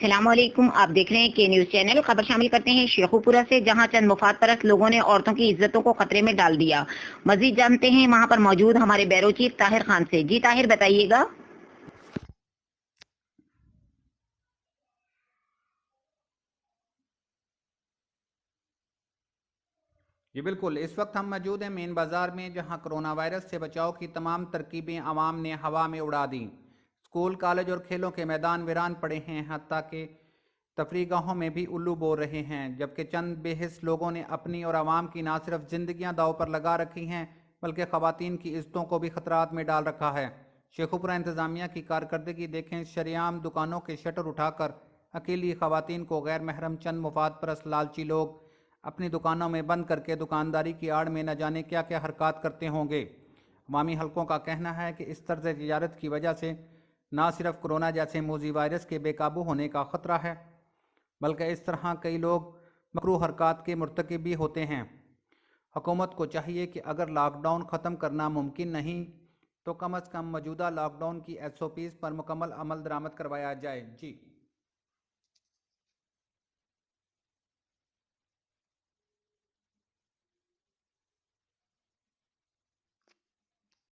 अस्सलामुअलैकुम। आप देख रहे हैं के न्यूज चैनल। खबर शामिल करते हैं शेखुपुरा से, जहां चंद मुफाद परस्त लोगों ने औरतों की इज्जतों को खतरे में डाल दिया। मजीद जानते हैं वहां पर मौजूद हमारे ब्यूरो चीफ ताहिर खान से। जी ताहिर, बताइएगा। जी बिल्कुल, इस वक्त हम मौजूद हैं मेन बाज़ार में, जहां कोरोना वायरस से बचाव की तमाम तरकीबें आवाम ने हवा में उड़ा दी। स्कूल, कॉलेज और खेलों के मैदान वीरान पड़े हैं, हत्ता के तफरीगाहों में भी उल्लू बोल रहे हैं, जबकि चंद बेहिस लोगों ने अपनी और आवाम की ना सिर्फ जिंदगियां दाव पर लगा रखी हैं, बल्कि खवातीन की इज्जतों को भी खतरात में डाल रखा है। शेखुपुरा इंतज़ामिया की कारकर्दगी देखें। शरेआम दुकानों के शटर उठाकर अकेली खवातीन को गैर महरम चंद मुफाद परस्त लालची लोग अपनी दुकानों में बंद करके दुकानदारी की आड़ में न जाने क्या क्या हरकत करते होंगे। अवामी हलकों का कहना है कि इस तर्ज तिजारत की वजह से न सिर्फ कोरोना जैसे मूजी वायरस के बेकाबू होने का ख़तरा है, बल्कि इस तरह कई लोग मकरूह हरकत के मुर्तकिब भी होते हैं। हुकूमत को चाहिए कि अगर लॉकडाउन ख़त्म करना मुमकिन नहीं तो कम अज़ कम मौजूदा लॉकडाउन की SOPs पर मुकम्मल अमल दरामद करवाया जाए। जी।